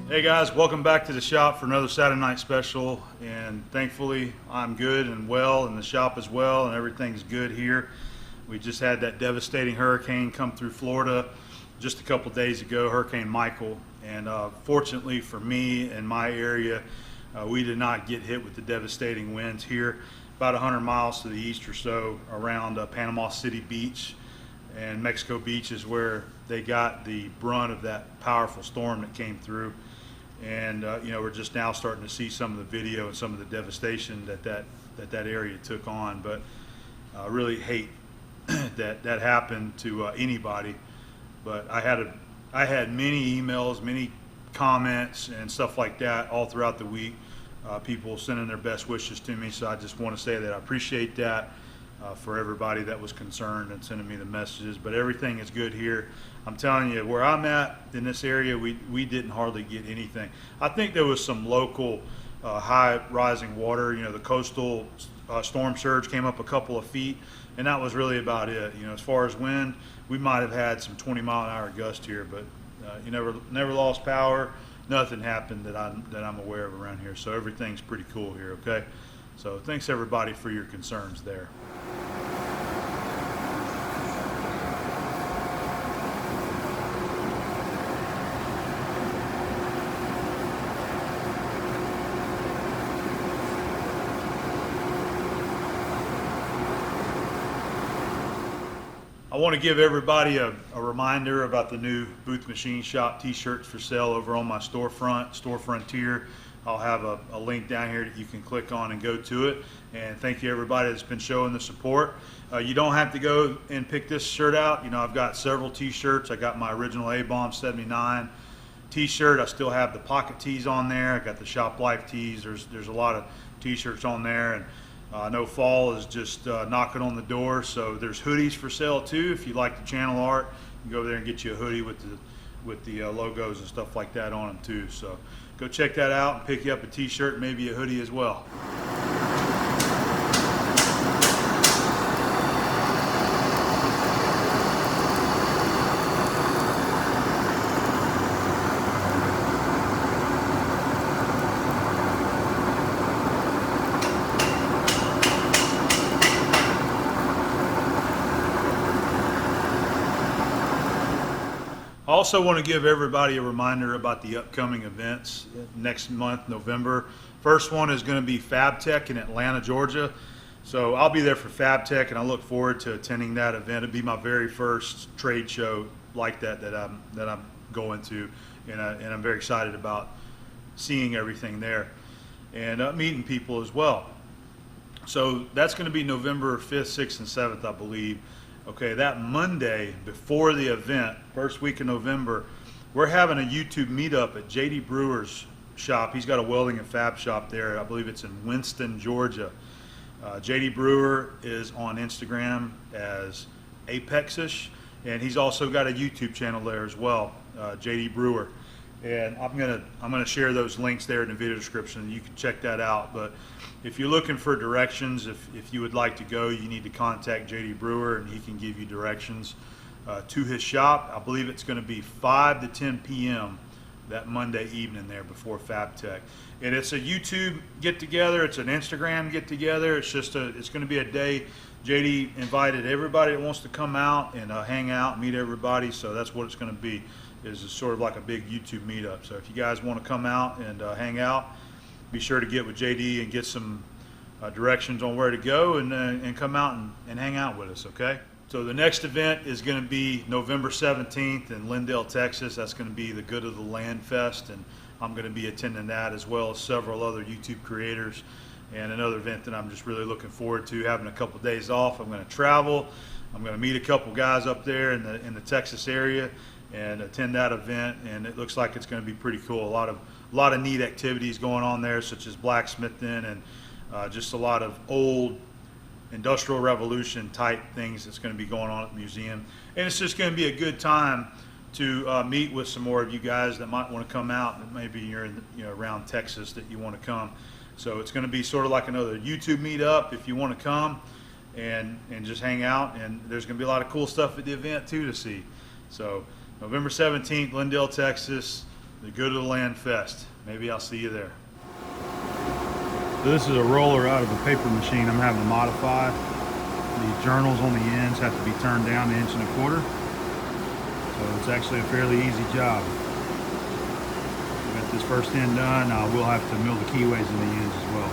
Hey guys, welcome back to the shop for another Saturday night special, and thankfully I'm good and well, and the shop as well, and everything's good here. We just had that devastating hurricane come through Florida just a couple days ago, Hurricane Michael, and fortunately for me and my area, we did not get hit with the devastating winds here. About 100 miles to the east or so around Panama City Beach, and Mexico Beach is where they got the brunt of that powerful storm that came through. And we're just now starting to see some of the video and some of the devastation that area took on. But I really hate that happened to anybody. But I had many emails, many comments and stuff like that all throughout the week. People sending their best wishes to me. So I just want to say that I appreciate that for everybody that was concerned and sending me the messages. But everything is good here. I'm telling you, where I'm at in this area, we didn't hardly get anything. I think there was some local high rising water. The coastal storm surge came up a couple of feet, and that was really about it. As far as wind, we might have had some 20-mile-an-hour gust here, but you never lost power. Nothing happened that I'm aware of around here. So everything's pretty cool here. Okay, so thanks everybody for your concerns there. I want to give everybody a reminder about the new Booth Machine Shop t-shirts for sale over on my storefront, Store Frontier. I'll have a link down here that you can click on and go to it. And thank you everybody that's been showing the support. You don't have to go and pick this shirt out. I've got several t-shirts. I got my original A-Bomb 79 t-shirt. I still have the pocket tees on there. I got the Shop Life tees. There's a lot of t-shirts on there. And I know fall is just knocking on the door, so there's hoodies for sale too. If you like the channel art, you can go over there and get you a hoodie with the logos and stuff like that on them too. So go check that out and pick you up a t-shirt, maybe a hoodie as well. I also want to give everybody a reminder about the upcoming events next month, November. First one is going to be FabTech in Atlanta, Georgia. So I'll be there for FabTech, and I look forward to attending that event. It'll be my very first trade show like that I'm going to, and I'm very excited about seeing everything there and meeting people as well. So that's going to be November 5th, 6th, and 7th, I believe. Okay, that Monday before the event, first week of November, we're having a YouTube meetup at JD Brewer's shop. He's got a welding and fab shop there. I believe it's in Winston, Georgia. JD Brewer is on Instagram as Apexish, and he's also got a YouTube channel there as well, JD Brewer. And I'm gonna share those links there in the video description. You can check that out. But if you're looking for directions, if you would like to go, you need to contact JD Brewer, and he can give you directions to his shop. I believe it's going to be 5 to 10 p.m. that Monday evening there before FabTech. And it's a YouTube get together. It's an Instagram get together. It's going to be a day. JD invited everybody that wants to come out and hang out, meet everybody. So that's what it's going to be. Is sort of like a big YouTube meetup. So if you guys want to come out and hang out, be sure to get with JD and get some directions on where to go and come out and hang out with us, okay? So the next event is going to be November 17th in Lindale, Texas. That's going to be the Good of the Land Fest, and I'm going to be attending that as well as several other YouTube creators, and another event that I'm just really looking forward to, having a couple days off. I'm going to travel. I'm going to meet a couple guys up there in the Texas area and attend that event, and it looks like it's going to be pretty cool. A lot of neat activities going on there, such as blacksmithing and just a lot of old Industrial Revolution type things that's going to be going on at the museum. And it's just going to be a good time to meet with some more of you guys that might want to come out, and maybe you're in, around Texas that you want to come. So it's going to be sort of like another YouTube meetup if you want to come and just hang out, and there's going to be a lot of cool stuff at the event too to see. So November 17th, Lindale, Texas, the Go to the Land Fest. Maybe I'll see you there. So this is a roller out of a paper machine I'm having to modify. The journals on the ends have to be turned down 1 1/4 inches. So it's actually a fairly easy job. Got this first end done. I will have to mill the keyways in the ends as well.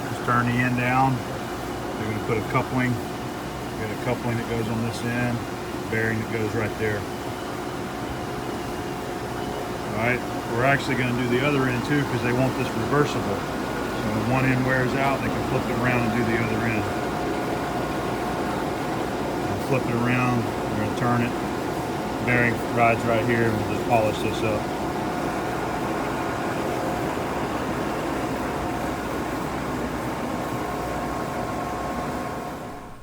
Just turn the end down. They're going to put a coupling. Got a coupling that goes on this end, bearing that goes right there. Alright, we're actually going to do the other end too because they want this reversible. So when one end wears out, they can flip it around and do the other end. And flip it around, we're going to turn it. Bearing rides right here, and we'll just polish this up.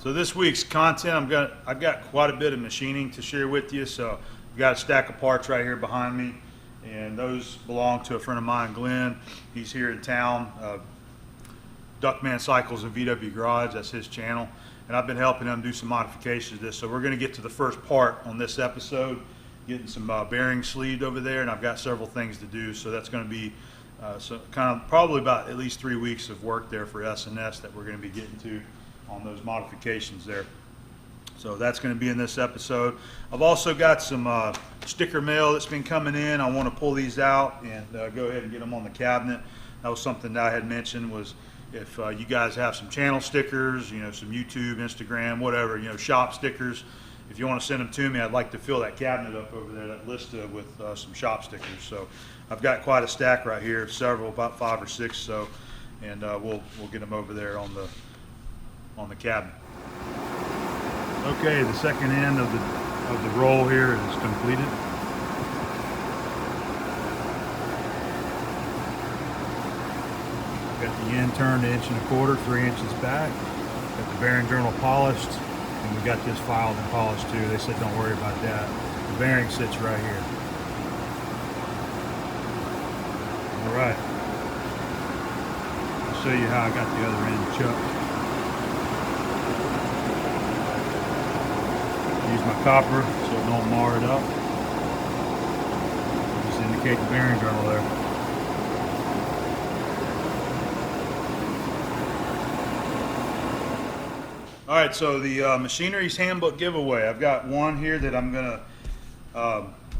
So this week's content, I've got quite a bit of machining to share with you. So I've got a stack of parts right here behind me, and those belong to a friend of mine, Glenn. He's here in town. Duckman Cycles and VW Garage, that's his channel. And I've been helping him do some modifications to this. So we're going to get to the first part on this episode, getting some bearings sleeved over there, and I've got several things to do. So that's going to be kind of probably about at least 3 weeks of work there for SNS that we're going to be getting to on those modifications there. So that's going to be in this episode. I've also got some sticker mail that's been coming in. I want to pull these out and go ahead and get them on the cabinet. That was something that I had mentioned, was if you guys have some channel stickers, you know, some YouTube, Instagram, whatever, you know, shop stickers, if you want to send them to me, I'd like to fill that cabinet up over there, that list with some shop stickers. So I've got quite a stack right here, several, about 5 or 6. So, and we'll get them over there on the cabinet. Okay, the second end of the roll here is completed. Got the end turned 1 1/4 inches, 3 inches back. Got the bearing journal polished, and we got this filed and polished too. They said don't worry about that. The bearing sits right here. All right. I'll show you how I got the other end chucked. Use my copper so it don't mar it up. Just indicate the bearing journal there. All right, so the Machinery's Handbook giveaway. I've got one here that I'm gonna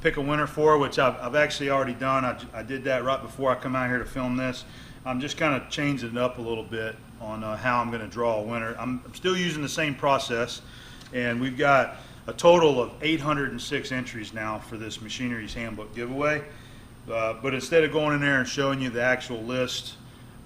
pick a winner for, which I've actually already done. I did that right before I come out here to film this. I'm just kind of changing it up a little bit on how I'm gonna draw a winner. I'm still using the same process, and we've got a total of 806 entries now for this Machinery's Handbook giveaway. But instead of going in there and showing you the actual list,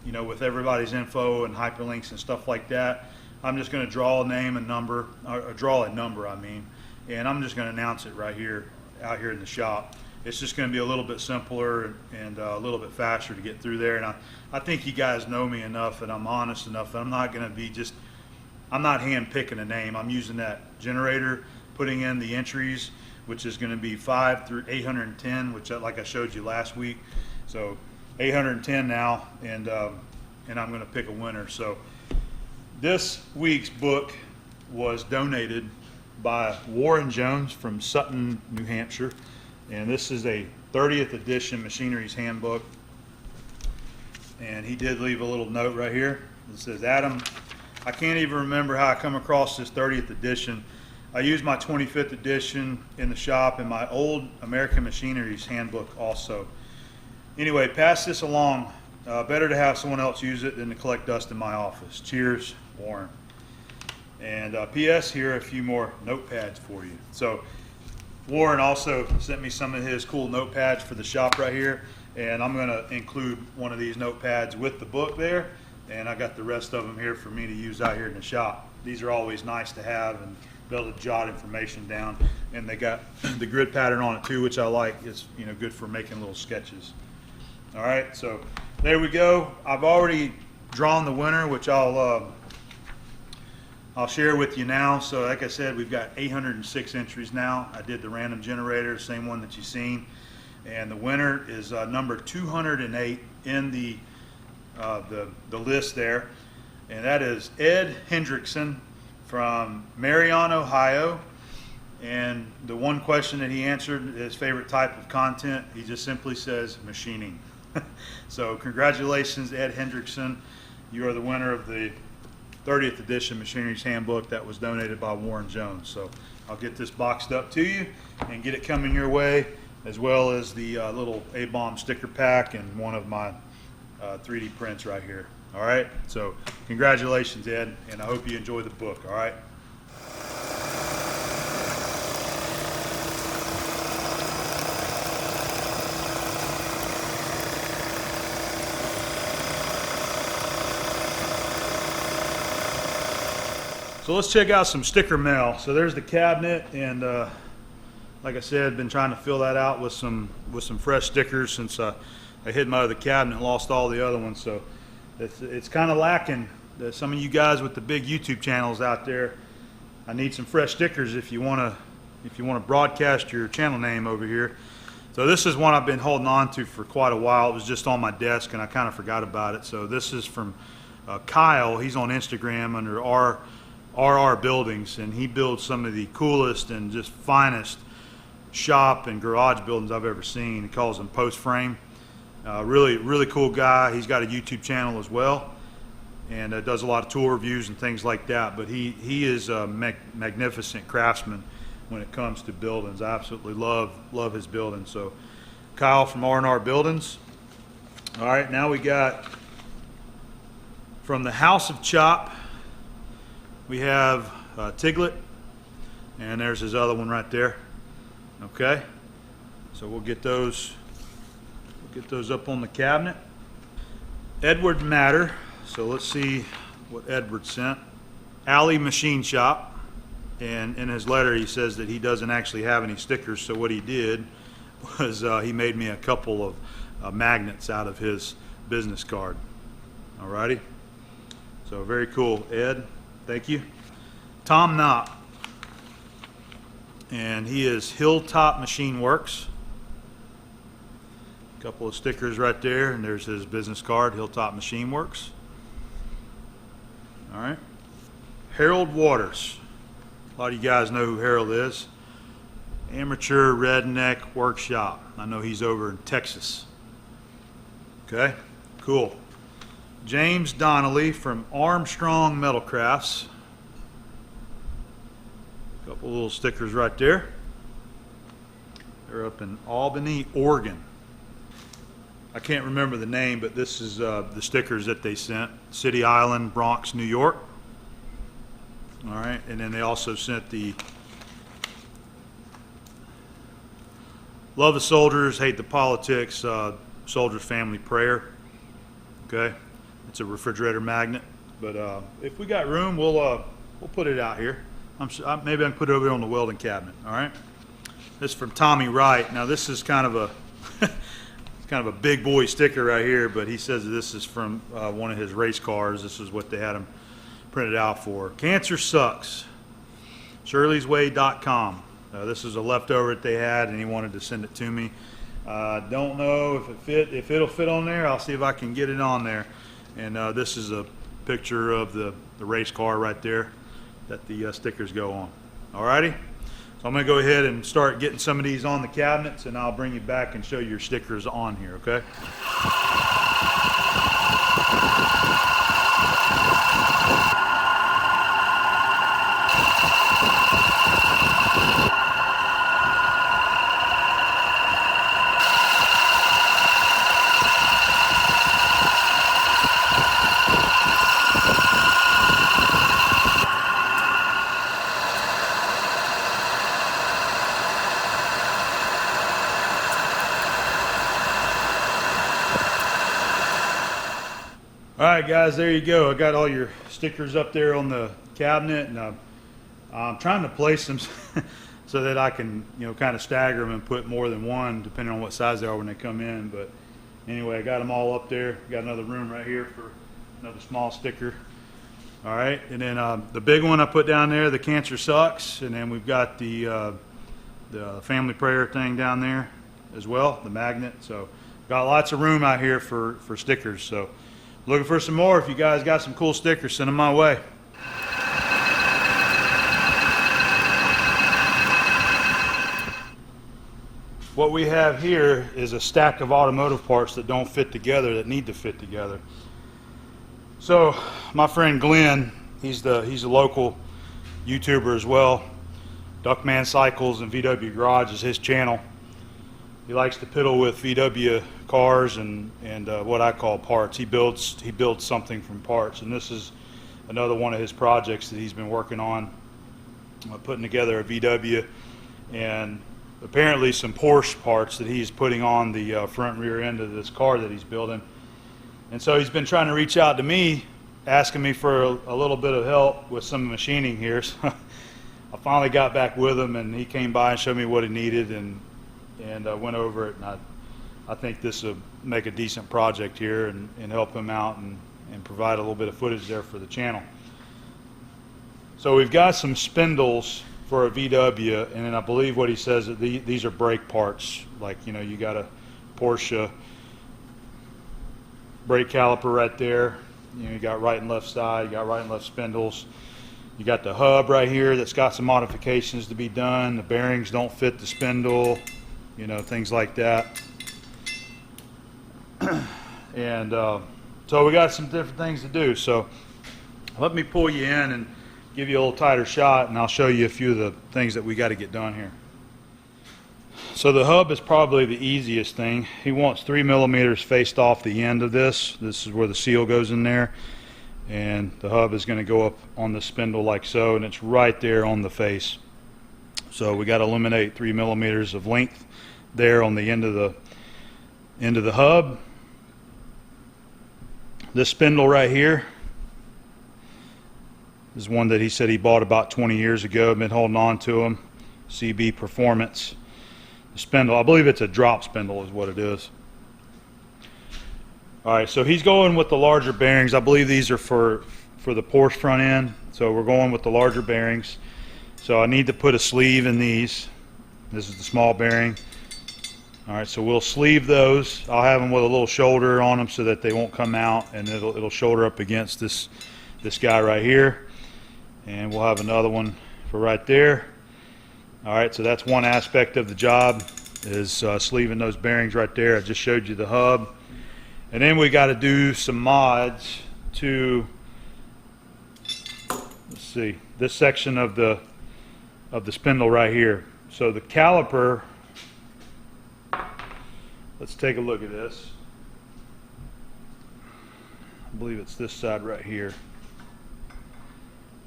you know, with everybody's info and hyperlinks and stuff like that, I'm just going to draw a name and number, or draw a number, I mean, and I'm just going to announce it right here, out here in the shop. It's just going to be a little bit simpler and a little bit faster to get through there. And I think you guys know me enough, and I'm honest enough that I'm not going to be I'm not hand picking a name. I'm using that generator, putting in the entries, which is going to be 5 through 810, which like I showed you last week. So 810 now, and I'm going to pick a winner. So this week's book was donated by Warren Jones from Sutton, New Hampshire, and this is a 30th edition Machinery's Handbook. And he did leave a little note right here. It says, Adam, I can't even remember how I come across this 30th edition. I used my 25th edition in the shop and my old American Machinery's Handbook also. Anyway, pass this along. Better to have someone else use it than to collect dust in my office. Cheers, Warren. And P.S. here are a few more notepads for you. So Warren also sent me some of his cool notepads for the shop right here, and I'm going to include one of these notepads with the book there, and I got the rest of them here for me to use out here in the shop. These are always nice to have and be able to jot information down, and they got the grid pattern on it too, which I like. It's, you know, good for making little sketches. All right, so there we go. I've already drawn the winner, which I'll share with you now. So like I said, we've got 806 entries now. I did the random generator, same one that you've seen, and the winner is number 208 in the list there, and that is Ed Hendrickson from Marion, Ohio. And the one question that he answered, his favorite type of content, he just simply says machining. So congratulations, Ed Hendrickson. You are the winner of the 30th edition Machinery's Handbook that was donated by Warren Jones. So I'll get this boxed up to you and get it coming your way, as well as the little A-bomb sticker pack and one of my 3D prints right here. All right, so congratulations, Ed, and I hope you enjoy the book. All right. So let's check out some sticker mail. So there's the cabinet, and like I said, been trying to fill that out with some fresh stickers since I hid my other cabinet and lost all the other ones. So it's kind of lacking. Some of you guys with the big YouTube channels out there, I need some fresh stickers if you want to broadcast your channel name over here. So this is one I've been holding on to for quite a while. It was just on my desk and I kind of forgot about it. So this is from Kyle. He's on Instagram under RR Buildings, and he builds some of the coolest and just finest shop and garage buildings I've ever seen. He calls them post frame. Really cool guy. He's got a YouTube channel as well, and does a lot of tool reviews and things like that. But he is a magnificent craftsman when it comes to buildings. I absolutely love his buildings. So Kyle from R&R Buildings. All right, now we got from the House of Chop. We have Tiglet, and there's his other one right there. Okay, so we'll get those up on the cabinet. Edward Matter. So let's see what Edward sent. Alley Machine Shop, and in his letter he says that he doesn't actually have any stickers. So what he did was he made me a couple of magnets out of his business card. Alrighty. So very cool, Ed. Thank you. Tom Knopp, and he is Hilltop Machine Works. A couple of stickers right there, and there's his business card, Hilltop Machine Works. All right. Harold Waters. A lot of you guys know who Harold is. Amateur Redneck Workshop. I know he's over in Texas. Okay, cool. James Donnelly from Armstrong Metal Crafts. Couple little stickers right there. They're up in Albany, Oregon. I can't remember the name, but this is the stickers that they sent. City Island, Bronx, New York. All right, and then they also sent the Love the Soldiers, Hate the Politics, Soldiers Family Prayer. Okay. It's a refrigerator magnet, but if we got room, we'll put it out here. Maybe I can put it over there on the welding cabinet. All right. This is from Tommy Wright. Now this is kind of a big boy sticker right here, but he says that this is from one of his race cars. This is what they had him printed out for. Cancer sucks. Shirley'sWay.com. This is a leftover that they had, and he wanted to send it to me. Don't know if it'll fit on there. I'll see if I can get it on there. And this is a picture of the race car right there that the stickers go on. Alrighty, so I'm going to go ahead and start getting some of these on the cabinets, and I'll bring you back and show you your stickers on here, okay? All right, guys, there you go. I got all your stickers up there on the cabinet, and I'm trying to place them so that I can, kind of stagger them and put more than one, depending on what size they are when they come in. But anyway, I got them all up there. Got another room right here for another small sticker. All right, and then the big one I put down there, the Cancer Sucks, and then we've got the family prayer thing down there as well, the magnet. So got lots of room out here for stickers. So looking for some more. If you guys got some cool stickers, send them my way. what we have here is a stack of automotive parts that don't fit together, that need to fit together. So my friend Glenn, he's a local YouTuber as well. Duckman Cycles and VW Garage is his channel. He likes to piddle with VW cars and what I call parts. He builds something from parts, and this is another one of his projects that he's been working on, putting together a VW and apparently some Porsche parts that he's putting on the front and rear end of this car that he's building. And so he's been trying to reach out to me, asking me for a little bit of help with some machining here. So I finally got back with him, and he came by and showed me what he needed, and went over it. And I think this will make a decent project here and help him out and provide a little bit of footage there for the channel. So we've got some spindles for a VW, and then I believe what he says that these are brake parts. Like, you know, you got a Porsche brake caliper right there. You know, you got right and left side, you got right and left spindles. You got the hub right here that's got some modifications to be done. The bearings don't fit the spindle, you know, things like that. And so we got some different things to do. So let me pull you in and give you a little tighter shot, and I'll show you a few of the things that we got to get done here. So the hub is probably the easiest thing. He wants 3 millimeters faced off the end of this. This is where the seal goes in there, and the hub is going to go up on the spindle like so, and it's right there on the face. So we got to eliminate 3 millimeters of length there on the end of the hub. This spindle right here is one that he said he bought about 20 years ago. Been holding on to him. CB Performance. The spindle, I believe it's a drop spindle is what it is. Alright, so he's going with the larger bearings. I believe these are for the Porsche front end. So we're going with the larger bearings. So I need to put a sleeve in these. This is the small bearing. Alright, so we'll sleeve those. I'll have them with a little shoulder on them so that they won't come out, and it'll shoulder up against this guy right here. And we'll have another one for right there. Alright, so that's one aspect of the job, is sleeving those bearings right there. I just showed you the hub. And then we got to do some mods to, let's see, this section of the spindle right here. So the caliper, let's take a look at this. I believe it's this side right here.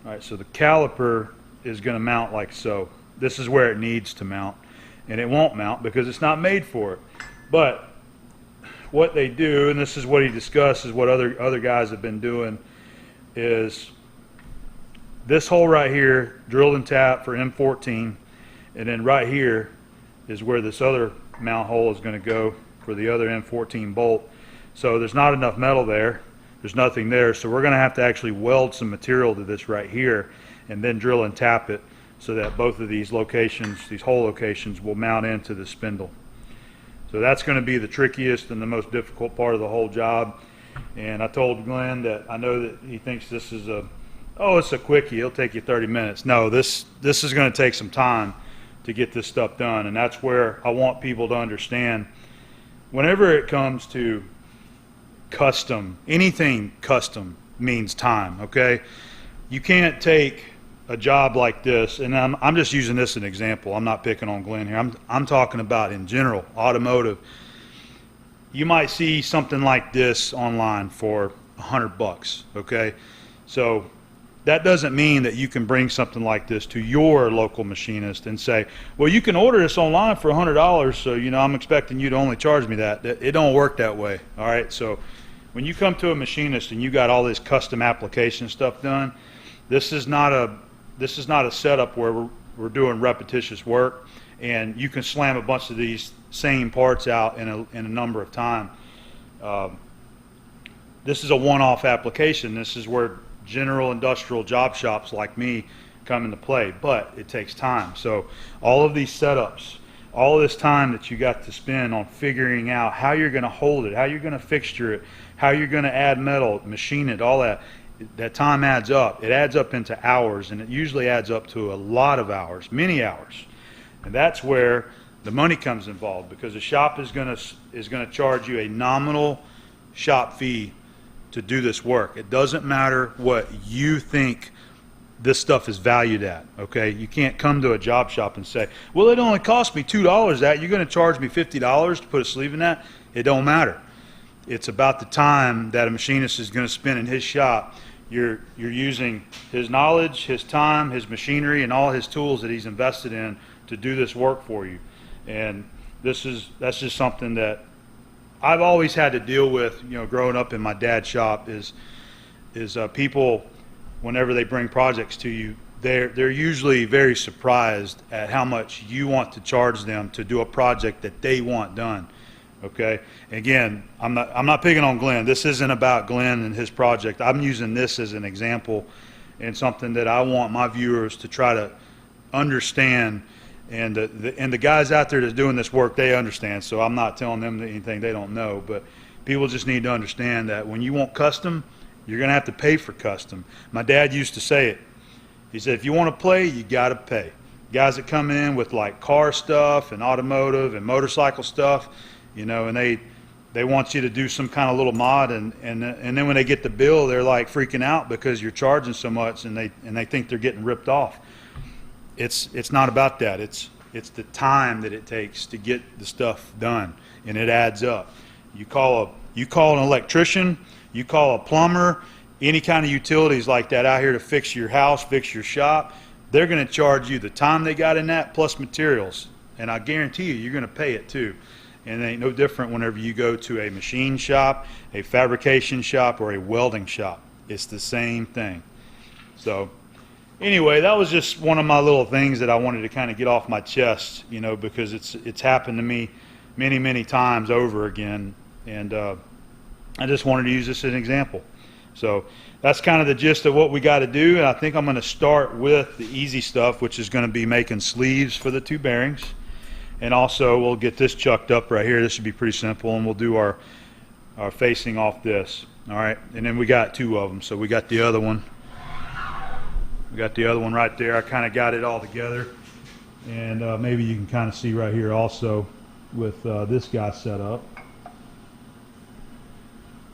Alright, so the caliper is going to mount like so. This is where it needs to mount, and it won't mount because it's not made for it. But what they do, and this is what he discussed, is what other guys have been doing, is this hole right here, drilled and tapped for M14, and then right here is where this other mount hole is going to go for the other M14 bolt. So there's not enough metal there. There's nothing there, so we're going to have to actually weld some material to this right here and then drill and tap it so that both of these locations, these hole locations, will mount into the spindle. So that's going to be the trickiest and the most difficult part of the whole job. And I told Glenn that I know that he thinks this is it's a quickie, it'll take you 30 minutes. No, this is going to take some time to get this stuff done, and that's where I want people to understand, whenever it comes to custom, anything custom means time, okay? You can't take a job like this, and I'm just using this as an example. I'm not picking on Glenn here. I'm talking about in general, automotive. You might see something like this online for $100, okay? So that doesn't mean that you can bring something like this to your local machinist and say, well, you can order this online for $100, so you know I'm expecting you to only charge me that. It don't work that way, all right? So when you come to a machinist and you got all this custom application stuff done, this is not a setup where we're doing repetitious work and you can slam a bunch of these same parts out in a number of time. This is a one-off application. This is where general industrial job shops like me come into play, but it takes time. So all of these setups, all of this time that you got to spend on figuring out how you're going to hold it, how you're going to fixture it, how you're going to add metal, machine it, all that time adds up. It adds up into hours, and it usually adds up to a lot of hours, many hours. And that's where the money comes involved, because the shop is going to charge you a nominal shop fee to do this work. It doesn't matter what you think this stuff is valued at, okay? You can't come to a job shop and say, well, it only cost me $2 that. You're going to charge me $50 to put a sleeve in that? It don't matter. It's about the time that a machinist is going to spend in his shop. You're using his knowledge, his time, his machinery, and all his tools that he's invested in to do this work for you. And that's just something that I've always had to deal with, you know, growing up in my dad's shop, is people, whenever they bring projects to you, they're usually very surprised at how much you want to charge them to do a project that they want done. Okay, again, I'm not picking on Glenn. This isn't about Glenn and his project. I'm using this as an example and something that I want my viewers to try to understand. And the guys out there that's doing this work, they understand. So I'm not telling them anything they don't know. But people just need to understand that when you want custom, you're going to have to pay for custom. My dad used to say it. He said, if you want to play, you got to pay. Guys that come in with like car stuff and automotive and motorcycle stuff, you know, and they want you to do some kind of little mod, and then when they get the bill, they're like freaking out because you're charging so much, and they think they're getting ripped off. It's not about that. It's the time that it takes to get the stuff done, and it adds up. You call an electrician, you call a plumber, any kind of utilities like that out here to fix your house, fix your shop, they're going to charge you the time they got in that plus materials, and I guarantee you, you're going to pay it too. And it ain't no different whenever you go to a machine shop, a fabrication shop, or a welding shop. It's the same thing. So anyway, that was just one of my little things that I wanted to kind of get off my chest, you know, because it's happened to me many, many times over again, and I just wanted to use this as an example. So that's kind of the gist of what we got to do, and I think I'm going to start with the easy stuff, which is going to be making sleeves for the two bearings. And also we'll get this chucked up right here. This should be pretty simple, and we'll do our facing off this. All right, and then we got two of them. So we got the other one. We got the other one right there. I kind of got it all together, and maybe you can kind of see right here also with this guy set up.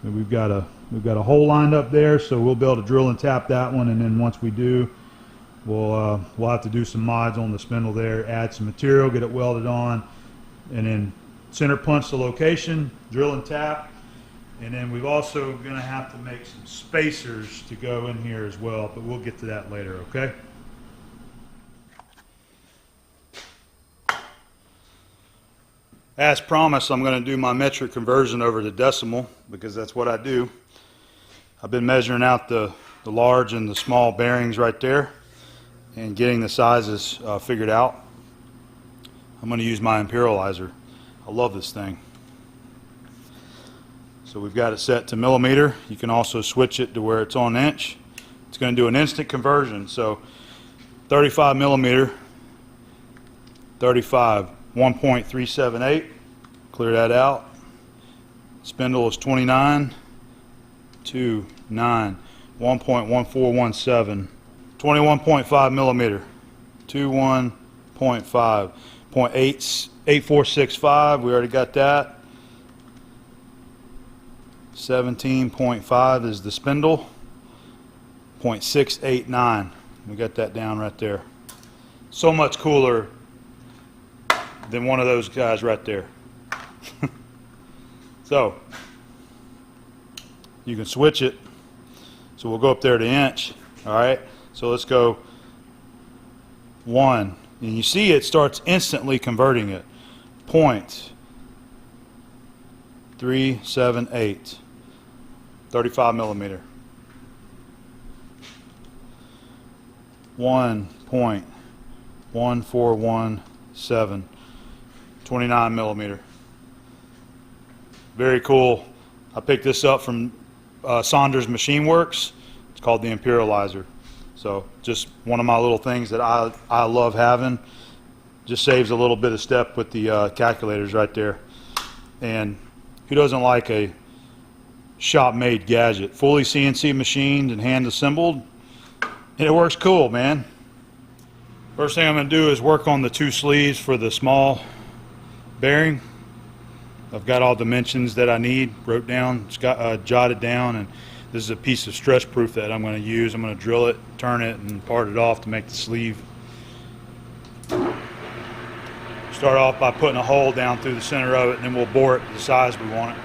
And we've got a hole lined up there, so we'll be able to drill and tap that one, and then once we do, we'll have to do some mods on the spindle there, add some material, get it welded on, and then center punch the location, drill and tap, and then we've also going to have to make some spacers to go in here as well, but we'll get to that later, okay? As promised, I'm going to do my metric conversion over to decimal, because that's what I do. I've been measuring out the large and the small bearings right there and getting the sizes figured out. I'm going to use my Imperial Iser. I love this thing. So we've got it set to millimeter. You can also switch it to where it's on inch. It's going to do an instant conversion. So 35 millimeter, 35, 1.378. Clear that out. Spindle is 29, 2, 9, 1.1417. 21.5 millimeter, 21.5, 0.8465, we already got that. 17.5 is the spindle, 0.689, we got that down right there. So much cooler than one of those guys right there. So you can switch it, so we'll go up there to inch. All right, so let's go 1, and you see it starts instantly converting it. 0.378, 35 millimeter. 1.1417, 29 millimeter. Very cool. I picked this up from Saunders Machine Works. It's called the Imperial Iser. So just one of my little things that I love having. Just saves a little bit of step with the calculators right there. And who doesn't like a shop-made gadget? Fully CNC machined and hand assembled. And it works cool, man. First thing I'm going to do is work on the two sleeves for the small bearing. I've got all dimensions that I need, wrote down, jotted down, and this is a piece of stress proof that I'm going to use. I'm going to drill it, turn it, and part it off to make the sleeve. Start off by putting a hole down through the center of it, and then we'll bore it to the size we want it.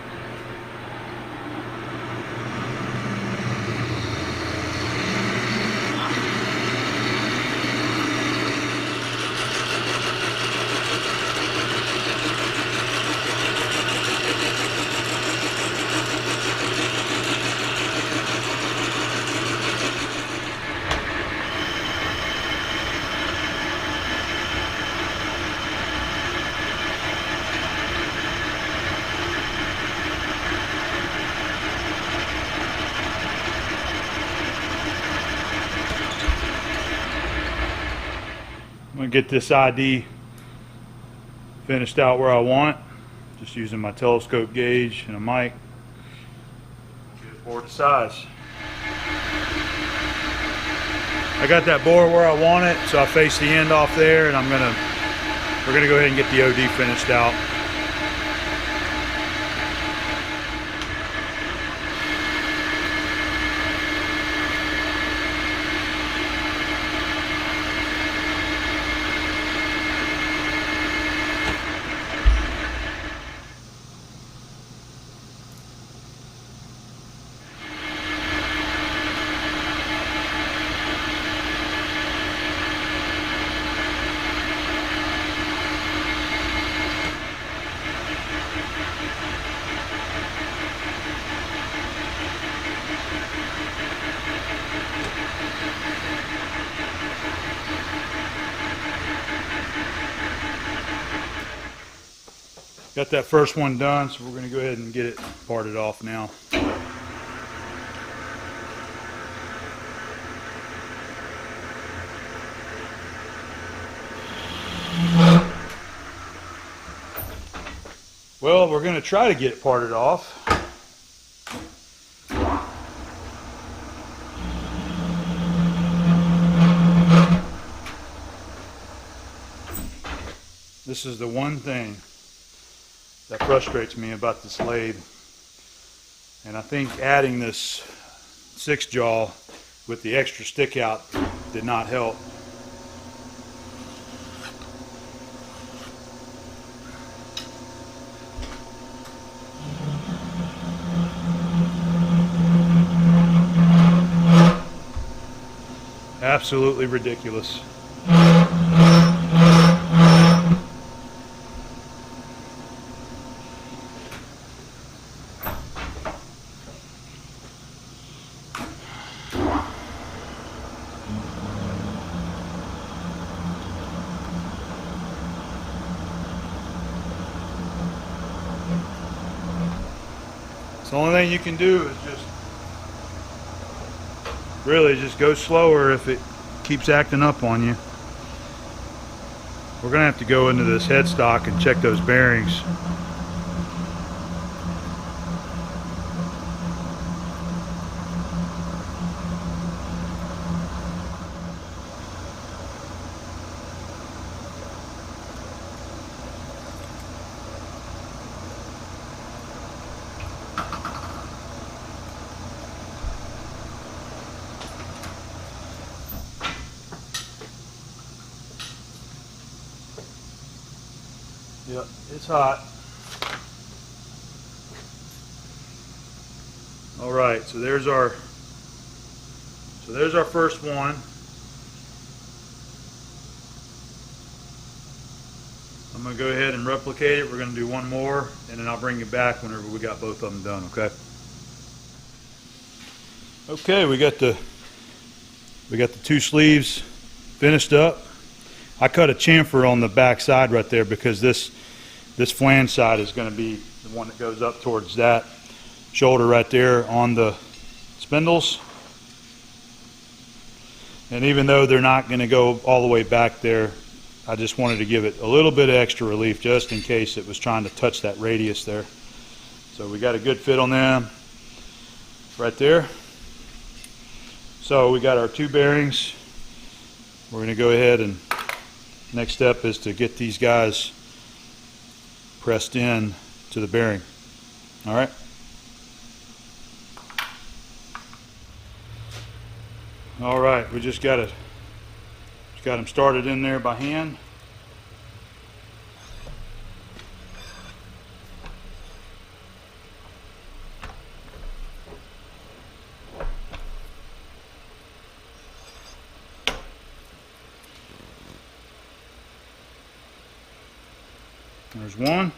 I'm going to get this ID finished out where I want, just using my telescope gauge and a mic. Get it bored to size. I got that bore where I want it, so I face the end off there, and we're gonna go ahead and get the OD finished out. Got that first one done, so we're going to go ahead and get it parted off now. Well, we're going to try to get it parted off. This is the one thing that frustrates me about this lathe, and I think adding this 6-jaw with the extra stick out did not help. Absolutely ridiculous. The only thing you can do is just go slower if it keeps acting up on you. We're gonna have to go into this headstock and check those bearings. Yep, it's hot. All right, so there's our first one. I'm going to go ahead and replicate it. We're going to do one more, and then I'll bring you back whenever we got both of them done, okay? Okay, we got the 2 sleeves finished up. I cut a chamfer on the back side right there because this flange side is going to be the one that goes up towards that shoulder right there on the spindles. And even though they're not going to go all the way back there, I just wanted to give it a little bit of extra relief just in case it was trying to touch that radius there. So we got a good fit on them right there. So we got our 2 bearings. We're going to go ahead and next step is to get these guys pressed in to the bearing. All right. All right, we just got them started in there by hand. There's one.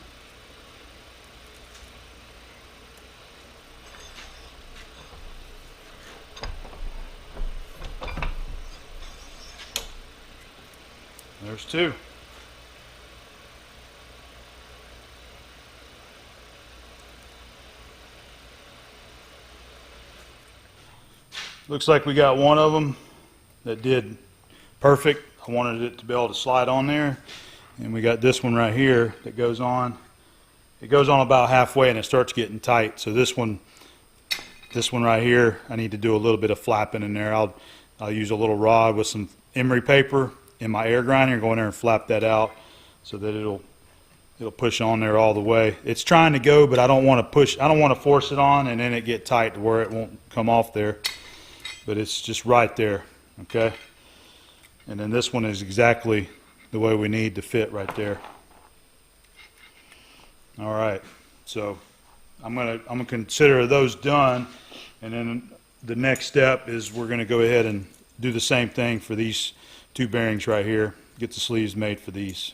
There's two. Looks like we got one of them that did perfect. I wanted it to be able to slide on there. And we got this one right here that goes on. It goes on about halfway and it starts getting tight. So this one right here, I need to do a little bit of flapping in there. I'll use a little rod with some emery paper in my air grinder and go in there and flap that out so that it'll push on there all the way. It's trying to go, but I don't want to push. I don't want to force it on and then it get tight to where it won't come off there. But it's just right there, okay? And then this one is exactly the way we need to fit right there. All right, so I'm gonna consider those done, and then the next step is we're gonna go ahead and do the same thing for these two bearings right here. Get the sleeves made for these.